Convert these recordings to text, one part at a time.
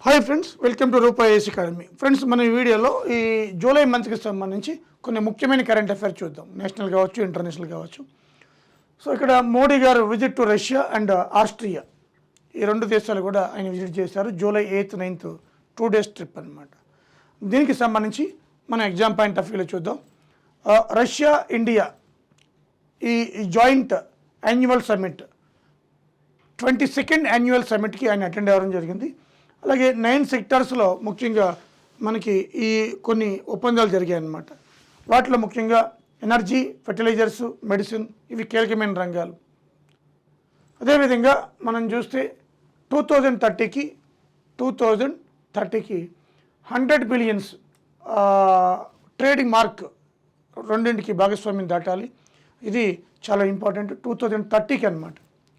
Hi friends, welcome to రూపాయి IAS academy. Friends, మన ఈ వీడియోలో ఈ జూలై మంత్కి సంబంధించి కొన్ని ముఖ్యమైన కరెంట్ అఫైర్స్ చూద్దాం. నేషనల్ కావచ్చు, ఇంటర్నేషనల్ కావచ్చు. సో ఇక్కడ మోడీ గారు visit to Russia and Austria, ఈ రెండు దేశాలు కూడా ఆయన విజిట్ చేశారు. July 8th, 9th 2 days trip అనమాట. దీనికి సంబంధించి మనం ఎగ్జామ్ పాయింట్ ఆఫ్ వ్యూలో చూద్దాం. రష్యా ఇండియా ఈ joint annual summit 22nd annual సమ్మిట్కి ఆయన అటెండ్ అవ్వడం జరిగింది. అలాగే 9 సెక్టార్స్లో ముఖ్యంగా మనకి ఈ కొన్ని ఒప్పందాలు జరిగాయి అన్నమాట. వాటిలో ముఖ్యంగా ఎనర్జీ, ఫెర్టిలైజర్స్, మెడిసిన్, ఇవి కీలకమైన రంగాలు. అదేవిధంగా మనం చూస్తే 2030కి 100 బిలియన్స్ ట్రేడింగ్ మార్క్ రెండింటికి భాగస్వామ్యం దాటాలి. ఇది చాలా ఇంపార్టెంట్ 2030కి అనమాట.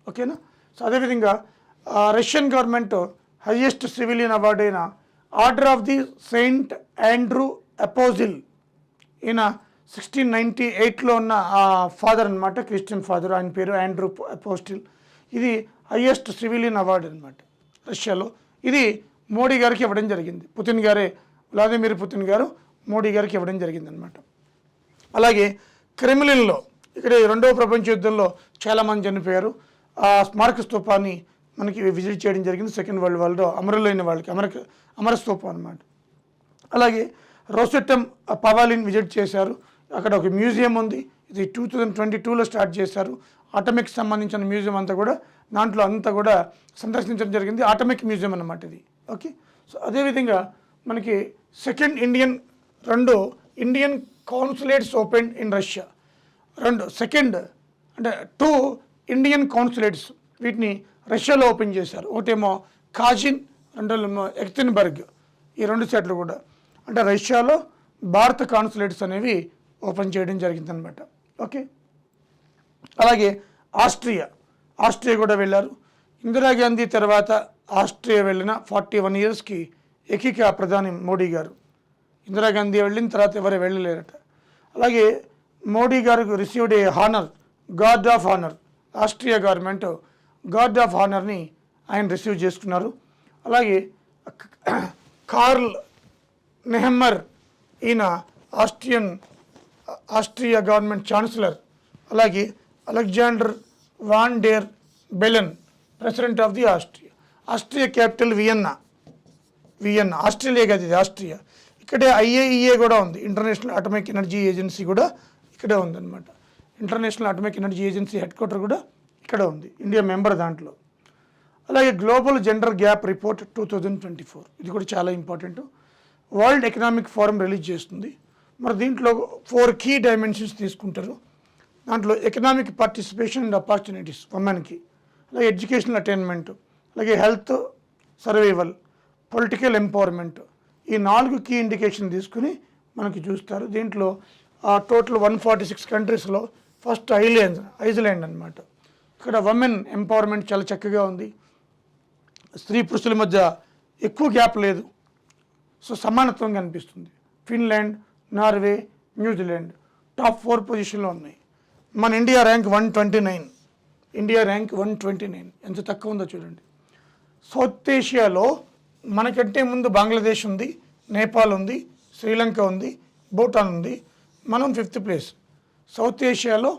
ఓకేనా? సో అదేవిధంగా Russian government highest civilian award అయిన order of the saint Andrew apostle, ఈయన 1698లో ఉన్న ఫాదర్ అనమాట, క్రిస్టియన్ ఫాదర్. ఆయన పేరు ఆండ్రూ అపోస్టిల్. ఇది హైయెస్ట్ సివిలియన్ అవార్డు అనమాట రష్యాలో. ఇది మోడీ గారికి ఇవ్వడం జరిగింది. వ్లాదిమిర్ పుతిన్ గారు మోడీ గారికి ఇవ్వడం జరిగింది అనమాట. అలాగే క్రెమ్లిన్లో, ఇక్కడ రెండవ ప్రపంచ యుద్ధంలో చాలామంది చనిపోయారు. ఆ స్మారక స్తూపాన్ని మనకి విజిట్ చేయడం జరిగింది. సెకండ్ వరల్డ్ వార్లో అమరులైన వాళ్ళకి అమర స్తూపం అనమాట. అలాగే రోసెట్టమ్ పవాలిన్ విజిట్ చేశారు. అక్కడ ఒక మ్యూజియం ఉంది. ఇది 2022లో స్టార్ట్ చేశారు. ఆటమిక్ సంబంధించిన మ్యూజియం అంతా కూడా దాంట్లో అంతా కూడా సందర్శించడం జరిగింది. ఆటమిక్ మ్యూజియం అన్నమాట ఇది. ఓకే. సో అదేవిధంగా మనకి రెండు Indian consulates open in Russia. Second అంటే 2 ఇండియన్ కాన్సులేట్స్, వీటిని రష్యాలో ఓపెన్ చేశారు. ఒకటేమో కాజిన్, రెండోమో ఎక్స్టెన్బర్గ్. ఈ రెండు సైట్లు కూడా అంటే రష్యాలో భారత కాన్సులేట్స్ అనేవి ఓపెన్ చేయడం జరిగిందనమాట. ఓకే. అలాగే ఆస్ట్రియా కూడా వెళ్ళారు. ఇందిరాగాంధీ తర్వాత ఆస్ట్రియా వెళ్ళిన 41 yearsకి ఏకైక ప్రధాని మోడీ గారు. ఇందిరాగాంధీ వెళ్ళిన తర్వాత ఎవరు వెళ్ళలేరట. అలాగే మోడీ గారికి received a honour, guard of honour. Austria government guard of హానర్ని ఆయన రిసీవ్ చేసుకున్నారు. అలాగే కార్ల్ నెహమ్మర్, ఈయన ఆస్ట్రియా గవర్నమెంట్ ఛాన్సలర్. అలాగే Alexander van der Bellen, president of the Austria capital Vienna. Australia కాదు, ఇది ఆస్ట్రియా. ఇక్కడే IAEA కూడా ఉంది, ఇంటర్నేషనల్ అటామిక్ ఎనర్జీ ఏజెన్సీ కూడా ఇక్కడే ఉందన్నమాట. International atomic energy agency head quarter కూడా ఇక్కడ ఉంది, ఇండియా మెంబర్ దాంట్లో. అలాగే గ్లోబల్ జెండర్ గ్యాప్ రిపోర్ట్ 2024, ఇది కూడా చాలా important. World economic forum release చేస్తుంది. మరి దీంట్లో 4 key dimensions తీసుకుంటారు. దాంట్లో ఎకనామిక్ పార్టిసిపేషన్ అండ్ ఆపర్చునిటీస్ ఉమెన్కి, అలాగే ఎడ్యుకేషనల్ అటైన్మెంట్, అలాగే హెల్త్, సర్వైవల్, పొలిటికల్ ఎంపవర్మెంట్, ఈ 4 key ఇండికేషన్ తీసుకుని మనకి చూస్తారు. దీంట్లో టోటల్ 146 కంట్రీస్లో ఫస్ట్ ఐజ్లాండ్ అనమాట. ఇక్కడ ఉమెన్ ఎంపవర్మెంట్ చాలా చక్కగా ఉంది. స్త్రీ పురుషుల మధ్య ఎక్కువ గ్యాప్ లేదు. సో సమానత్వం కనిపిస్తుంది. ఫిన్లాండ్, నార్వే, న్యూజిలాండ్ టాప్ 4 పొజిషన్లో ఉన్నాయి. మన ఇండియా ర్యాంక్ 129. ఎంత తక్కువ ఉందో చూడండి. సౌత్ ఏషియాలో మనకంటే ముందు బంగ్లాదేశ్ ఉంది, నేపాల్ ఉంది, శ్రీలంక ఉంది, భూటాన్ ఉంది. మనం 5th place. సౌత్ ఏషియాలో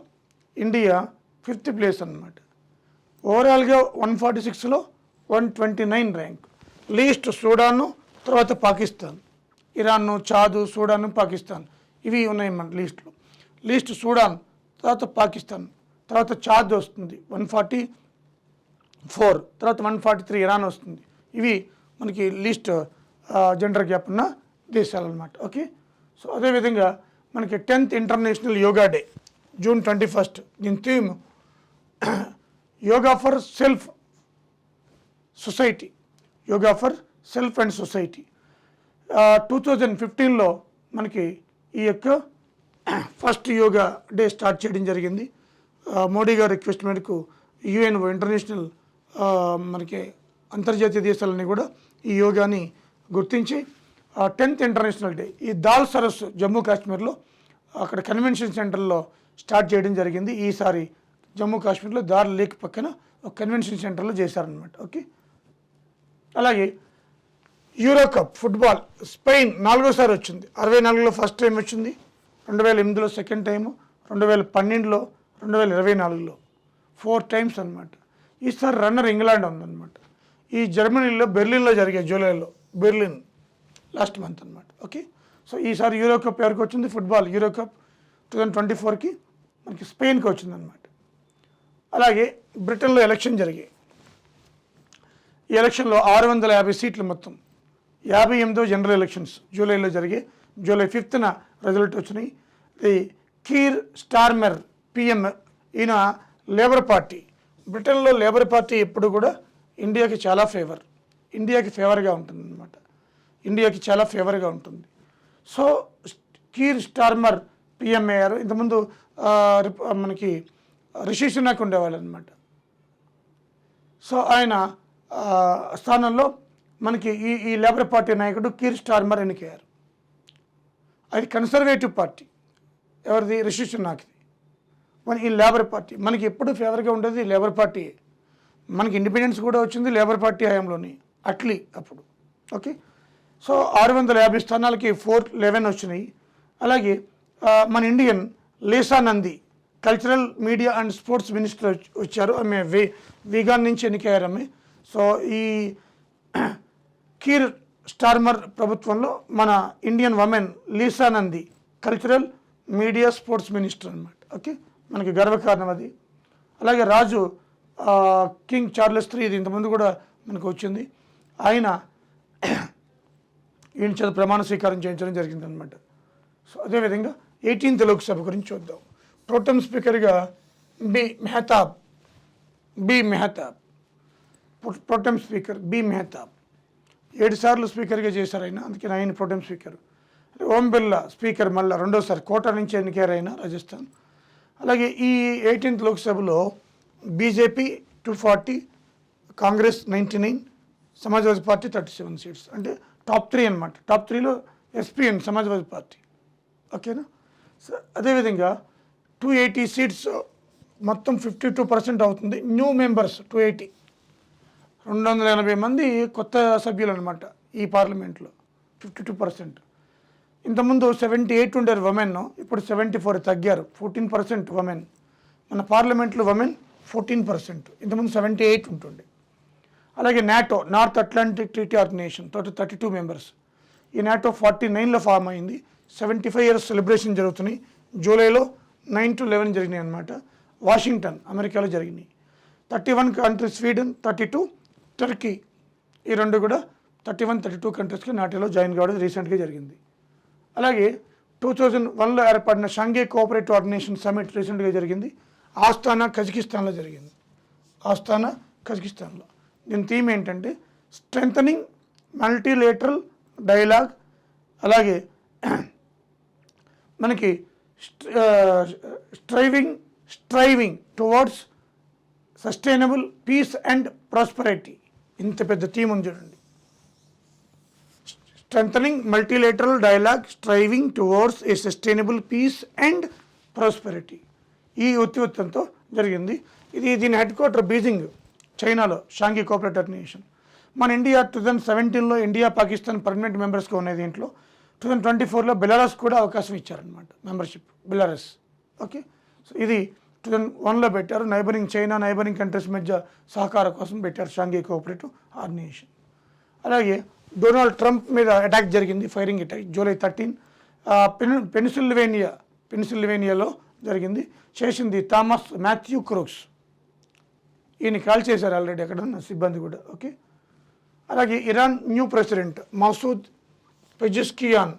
ఇండియా 5th place అన్నమాట. ఓవరాల్గా 146లో 129 ర్యాంక్. లీస్ట్ సూడాను, తర్వాత పాకిస్తాన్, ఇరాన్, చాదు, సూడాను, పాకిస్తాన్, ఇవి ఉన్నాయి మన లీస్ట్లో. లీస్ట్ సూడాన్, తర్వాత పాకిస్తాన్, తర్వాత చాద్ వస్తుంది 144, తర్వాత 143 ఇరాన్ వస్తుంది. ఇవి మనకి లీస్ట్ జెండర్ గ్యాప్ ఉన్న దేశాలు అన్నమాట. ఓకే. సో అదేవిధంగా మనకి 10th international yoga day June 21. దీని theme yoga for self and society. 2015లో మనకి ఈ యొక్క ఫస్ట్ యోగా డే స్టార్ట్ చేయడం జరిగింది. మోడీ గారి రిక్వెస్ట్ మేరకు UN ఇంటర్నేషనల్ మనకి అంతర్జాతీయ దేశాలని కూడా ఈ యోగాని గుర్తించి 10th ఇంటర్నేషనల్ డే ఈ దాల్ సరస్సు జమ్మూ కాశ్మీర్లో అక్కడ కన్వెన్షన్ సెంటర్లో స్టార్ట్ చేయడం జరిగింది. ఈసారి జమ్మూ కాశ్మీర్లో దాల్ లేక్ పక్కన ఒక కన్వెన్షన్ సెంటర్లో చేశారనమాట. ఓకే. అలాగే యూరో కప్ ఫుట్బాల్ స్పెయిన్ 4సారి వచ్చింది. 64లో ఫస్ట్ టైం వచ్చింది, 2008లో సెకండ్ టైము, 2012లో, 2024లో 4 టైమ్స్ అనమాట. ఈసారి రన్నర్ ఇంగ్లాండ్ ఉందన్నమాట. ఈ జర్మనీలో బెర్లిన్లో జరిగే జూలైలో, బెర్లిన్ లాస్ట్ మంత్ అనమాట. ఓకే, సో ఈసారి యూరో కప్ ఎవరికి వచ్చింది? ఫుట్బాల్ యూరో కప్ 2024కి మనకి స్పెయిన్కి వచ్చిందనమాట. అలాగే బ్రిటన్లో ఎలక్షన్ జరిగాయి. ఈ ఎలక్షన్లో 650 సీట్లు, మొత్తం 58వ జనరల్ ఎలక్షన్స్ జూలైలో జరిగాయి. జూలై 5న రిజల్ట్ వచ్చినాయి. ఇది కీర్ స్టార్మర్ పిఎం, ఈయన లేబర్ పార్టీ. బ్రిటన్లో లేబర్ పార్టీ ఎప్పుడు కూడా ఇండియాకి చాలా ఇండియాకి ఫేవర్గా ఉంటుంది అనమాట. ఇండియాకి చాలా ఫేవర్గా ఉంటుంది. సో కీర్ స్టార్మర్ పిఎం అయ్యారు. ఇంతకుముందు మనకి రిషి సునాక్ ఉండేవాళ్ళు అనమాట. సో ఆయన స్థానంలో మనకి ఈ లేబర్ పార్టీ నాయకుడు కీర్ స్టార్మర్ ఎన్నికయ్యారు. అది కన్సర్వేటివ్ పార్టీ, ఎవరిది? రిషి సునాక్ది. మన ఈ లేబర్ పార్టీ మనకి ఎప్పుడు ఫేవర్గా ఉండేది లేబర్ పార్టీ. మనకి ఇండిపెండెన్స్ కూడా వచ్చింది లేబర్ పార్టీ హయాంలోని, అట్లీ అప్పుడు. ఓకే, సో 650 స్థానాలకి 411 వచ్చినాయి. అలాగే మన Indian Lisa Nandi cultural media and sports minister వచ్చారు. ఆమె వీగాన్ నుంచి ఎన్నికయ్యారు ఆమె. సో ఈ కీర్ స్టార్మర్ ప్రభుత్వంలో మన Indian women Lisa Nandi cultural media sports minister అనమాట. ఓకే, మనకి గర్వకారణం అది. అలాగే రాజు కింగ్ చార్లెస్ III, ఇది ఇంతకుముందు కూడా మనకు వచ్చింది. ఆయన ఈయన చేత ప్రమాణ స్వీకారం చేయించడం జరిగిందనమాట. సో అదేవిధంగా 18th లోక్సభ గురించి చూద్దాం. ప్రోటెమ్ స్పీకర్గా B Mahtab, protem speaker B Mahtab 7 సార్లు స్పీకర్గా చేశారు ఆయన, అందుకని ఆయన protem speaker. Om Birla speaker, మళ్ళీ 2వసారి కోటా నుంచి ఎన్నికారు ఆయన, రాజస్థాన్. అలాగే ఈ 18th లోక్సభలో BJP 240, Congress 99, Samajwadi party 37 seats, అంటే టాప్ 3 అనమాట. టాప్ 3లో ఎస్పీఎన్ సమాజ్వాదీ పార్టీ. ఓకేనా. సో అదేవిధంగా 280 సీట్స్, మొత్తం 52% అవుతుంది. న్యూ మెంబర్స్ 280, 280 మంది కొత్త సభ్యులు అనమాట ఈ పార్లమెంట్లో, 52%. ఇంతకుముందు 78 ఉండేరు ఉమెన్, ఇప్పుడు 74 తగ్గారు, 14% ఉమెన్. మన పార్లమెంట్లో ఉమెన్ 14%, ఇంతకుముందు 78 ఉంటుండే. అలాగే NATO, North Atlantic Treaty Organization, 32 members. ఈ నాటో 49లో ఫామ్ అయింది. 75 ఇయర్స్ సెలబ్రేషన్ జరుగుతున్నాయి. జూలైలో 9 to 11 జరిగినాయి అనమాట. వాషింగ్టన్, అమెరికాలో జరిగినాయి. 31 కంట్రీస్, స్వీడన్ 32, టర్కీ, ఈ రెండు కూడా 31-32 కంట్రీస్కి నాటోలో జాయిన్ కావడం రీసెంట్గా జరిగింది. అలాగే 2001లో ఏర్పడిన షాంఘై కోఆపరేటివ్ ఆర్గనైజేషన్ సమిట్ రీసెంట్గా జరిగింది. ఆస్తానా, కజకిస్తాన్లో జరిగింది. ఆస్తానా, కజకిస్తాన్లో. దీని థీమ్ ఏంటంటే స్ట్రెంథనింగ్ మల్టీలేటరల్ డైలాగ్. అలాగే మనకి striving towards sustainable peace and prosperity. ఇంత పెద్ద థీమ్ ఉంది చూడండి. Strengthening multilateral dialogue, striving towards a sustainable peace and prosperity. ఈ ఉత్తివృత్తంతో జరిగింది. దీని హెడ్ క్వార్టర్ బీజింగ్, చైనాలో, షాంఘై కోఆపరేటివ్ ఆర్గనైజేషన్. మన ఇండియా 2017లో ఇండియా పాకిస్తాన్ పర్మనెంట్ మెంబర్స్గా ఉన్నాయి. దీంట్లో 2024లో బెలారస్ కూడా అవకాశం ఇచ్చారనమాట, మెంబర్షిప్ బెలారస్. ఓకే, సో ఇది 2001లో పెట్టారు. నైబరింగ్ చైనా, నైబరింగ్ కంట్రీస్ మధ్య సహకారం కోసం పెట్టారు షాంఘై కోఆపరేటివ్ ఆర్గనైజేషన్. అలాగే డొనాల్డ్ ట్రంప్ మీద అటాక్ జరిగింది, ఫైరింగ్ అటాక్, July 13. పెన్సిల్వేనియాలో జరిగింది. చేసింది థామస్ మాథ్యూ క్రూక్స్. ఈయన కాల్ చేశారు ఆల్రెడీ అక్కడ ఉన్న సిబ్బంది కూడా. ఓకే, అలాగే Iran new president Masoud Pezeshkian.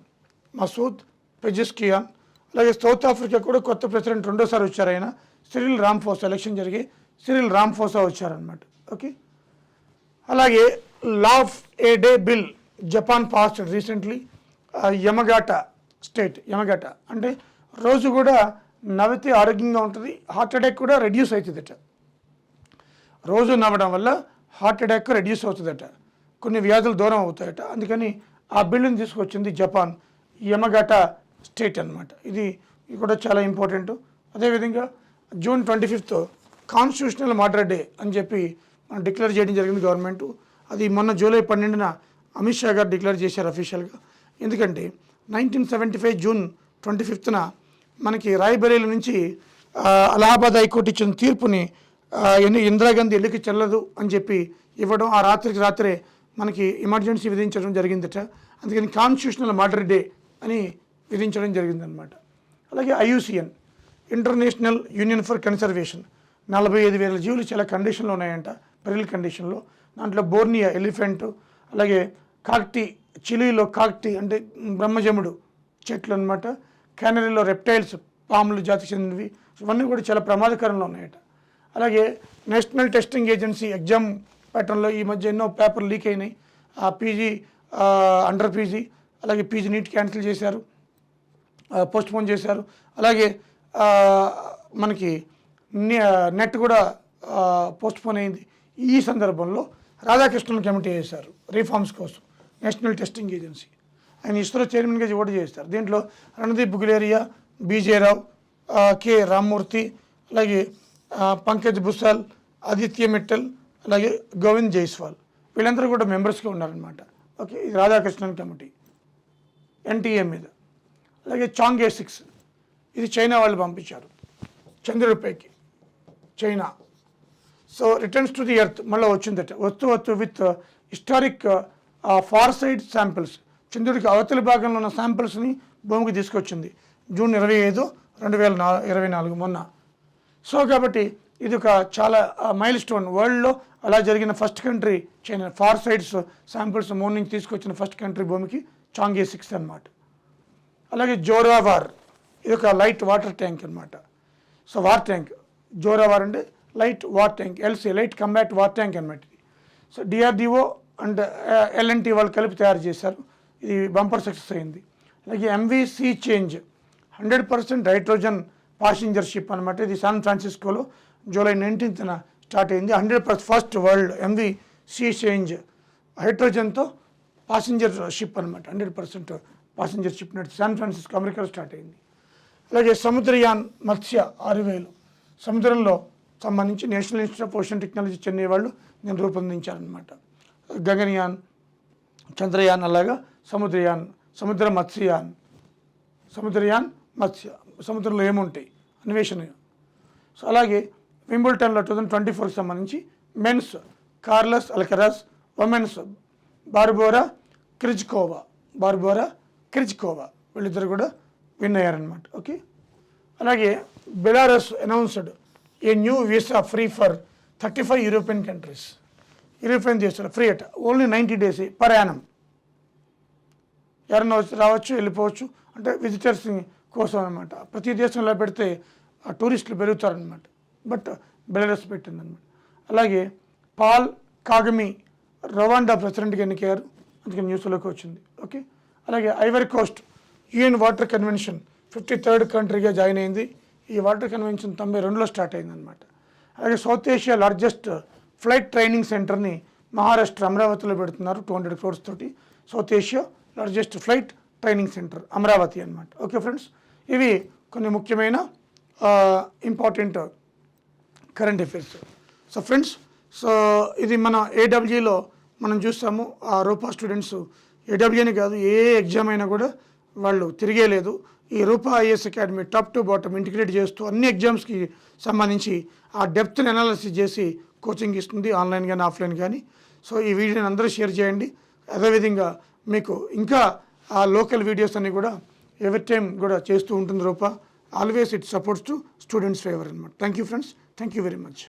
అలాగే సౌత్ ఆఫ్రికా కూడా కొత్త ప్రెసిడెంట్ 2వసారి వచ్చారు ఆయన, సిరిల్ రామ్ఫోసా. ఎలక్షన్ జరిగి సిరిల్ రామ్ఫోసా వచ్చారనమాట. ఓకే, అలాగే law of a day bill Japan passed recently. Yamagata state, Yamagata అంటే రోజు కూడా నవ్వితే ఆరోగ్యంగా ఉంటుంది, హార్ట్ అటాక్ కూడా రెడ్యూస్ అవుతుందట. రోజు నవ్వడం వల్ల హార్ట్ అటాక్ రెడ్యూస్ అవుతుందట, కొన్ని వ్యాధులు దూరం అవుతాయట. అందుకని ఆ బిల్లుని తీసుకొచ్చింది జపాన్, యమగాటా స్టేట్ అనమాట. ఇది కూడా చాలా ఇంపార్టెంట్. అదేవిధంగా June 25 కాన్స్టిట్యూషనల్ మర్డర్ డే అని చెప్పి డిక్లేర్ చేయడం జరిగింది గవర్నమెంట్. అది మొన్న July 12న అమిత్ షా గారు డిక్లేర్ చేశారు అఫీషియల్గా. ఎందుకంటే 1975 జూన్ 25న మనకి రాయ్బరేలీ నుంచి అలహాబాద్ హైకోర్టు ఇచ్చిన తీర్పుని ఇందిరాగాంధీ ఎన్నిక చెల్లదు అని చెప్పి ఇవ్వడం, ఆ రాత్రికి రాత్రే మనకి ఎమర్జెన్సీ విధించడం జరిగిందట. అందుకని కాన్స్టిట్యూషనల్ మర్డర్ డే అని విధించడం జరిగిందనమాట. అలాగే IUCN international union for conservation 45,000 జీవులు చాలా కండిషన్లో ఉన్నాయంట, పెరిల్ కండిషన్లో. దాంట్లో బోర్నియా ఎలిఫెంట్, అలాగే కాక్టీ, చిలీలో కాక్టీ అంటే బ్రహ్మజముడు చెట్లు అనమాట, కెనరీలో రెప్టైల్స్, పాములు జాతికి చెందినవి, ఇవన్నీ కూడా చాలా ప్రమాదకరంలో ఉన్నాయట. అలాగే నేషనల్ టెస్టింగ్ ఏజెన్సీ ఎగ్జామ్ ప్యాటర్న్లో ఈ మధ్య ఎన్నో పేపర్లు లీక్ అయినాయి. పీజీ, అండర్ పీజీ, అలాగే పీజీ నీట్ క్యాన్సిల్ చేశారు, పోస్ట్పోన్ చేశారు. అలాగే మనకి నెట్ కూడా పోస్ట్పోన్ అయింది. ఈ సందర్భంలో రాధాకృష్ణన్ కమిటీ వేశారు రిఫార్మ్స్ కోసం, నేషనల్ టెస్టింగ్ ఏజెన్సీ. ఆయన ఇస్రో చైర్మన్గా ఓటు చేస్తారు. దీంట్లో రణదీప్ గులేరియా, బీజే రావు, కె రామ్మూర్తి, అలాగే పంకజ్ భుసాల్, ఆదిత్య మిట్టల్, అలాగే గోవింద్ జైస్వాల్, వీళ్ళందరూ కూడా మెంబర్స్గా ఉన్నారనమాట. ఓకే, ఇది రాధాకృష్ణన్ కమిటీ NTA మీద. అలాగే చాంగే 6 ఇది చైనా వాళ్ళు పంపించారు చంద్రుడిపైకి, China. So returns to the earth మళ్ళీ వచ్చిందట, వస్తు with historic far side samples. చంద్రుడికి అవతలి భాగంలో ఉన్న శాంపిల్స్ని భూమికి తీసుకొచ్చింది జూన్ 25, 2024 మొన్న. సో కాబట్టి ఇది ఒక చాలా మైల్ స్టోన్. వరల్డ్లో అలా జరిగిన first country China. Far sides samples moon నుంచి తీసుకొచ్చిన ఫస్ట్ కంట్రీ భూమికి చాంగే 6 అనమాట. అలాగే జోరావార్ ఇది ఒక లైట్ వాటర్ ట్యాంక్ అనమాట. సో వార్ ట్యాంక్, జోరావార్ అంటే light war tank, LC light combat war tank అనమాట. సో DRDO అండ్ LNT వాళ్ళు కలిపి తయారు చేశారు. ఇది బంపర్ సక్సెస్ అయింది. అలాగే MV Sea Change 100% hydrogen passenger ship అనమాట. ఇది శాన్ ఫ్రాన్సిస్కోలో జూలై 19న స్టార్ట్ అయింది. 100% first world MV Sea Change హైడ్రోజన్తో పాసింజర్ షిప్ అనమాట. 100% పాసింజర్ షిప్ నడిచి శాన్ ఫ్రాన్సిస్కో అమెరికాలో స్టార్ట్ అయింది. అలాగే సముద్రయాన్ మత్స్య 6000 సముద్రంలో సంబంధించి national institute of ocean technology Chennai వాళ్ళు నేను రూపొందించారనమాట. గగనయాన్, చంద్రయాన్, అలాగా సముద్రయాన్, సముద్రయాన్ మత్స్య, సముద్రంలో ఏముంటాయి అన్వేషణ. సో అలాగే వింబుల్టన్లో 2024కి సంబంధించి men's Carlos Alcaraz, women's Barbora Krejcikova వీళ్ళిద్దరు కూడా విన్ అయ్యారనమాట. ఓకే, అలాగే Belarus announced a new visa free for 35 European countries. European దేశాలు ఫ్రీ అట, ఓన్లీ 90 days పర్ యానం. ఎవరన్నా రావచ్చు, వెళ్ళిపోవచ్చు, అంటే విజిటర్స్ కోసం అనమాట. ప్రతి దేశంలో పెడితే టూరిస్టులు పెరుగుతారనమాట. But Belarus పెట్టిందనమాట. అలాగే పాల్ కాగమి రవాండా ప్రెసిడెంట్గా ఎన్నికయ్యారు, అందుకని న్యూస్లోకి వచ్చింది. ఓకే, అలాగే Ivory Coast UN water convention 53rd కంట్రీగా జాయిన్ అయింది. ఈ వాటర్ కన్వెన్షన్ 92లో స్టార్ట్ అయిందనమాట. అలాగే south Asia largest flight training సెంటర్ని మహారాష్ట్ర అమరావతిలో పెడుతున్నారు 200 crores తోటి. South Asia largest flight training centre Amaravati అనమాట. ఓకే ఫ్రెండ్స్, ఇవి కొన్ని ముఖ్యమైన important current affairs. So friends, so ఇది మన AWలో మనం చూస్తాము. ఆ రూపా స్టూడెంట్స్ AWని కాదు, ఏ ఎగ్జామ్ అయినా కూడా వాళ్ళు తిరిగేలేదు. ఈ రూపా IAS academy top to bottom integrate చేస్తూ అన్ని ఎగ్జామ్స్కి సంబంధించి ఆ డెప్త్ని అనాలిసిస్ చేసి కోచింగ్ ఇస్తుంది, ఆన్లైన్ కానీ ఆఫ్లైన్ కానీ. సో ఈ వీడియోని అందరూ షేర్ చేయండి. అదేవిధంగా మీకు ఇంకా ఆ లోకల్ వీడియోస్ అన్ని కూడా ఎవరి టైం కూడా చేస్తూ ఉంటుంది Rupa. Always it supports to students favour అనమాట. Thank you friends, thank you very much.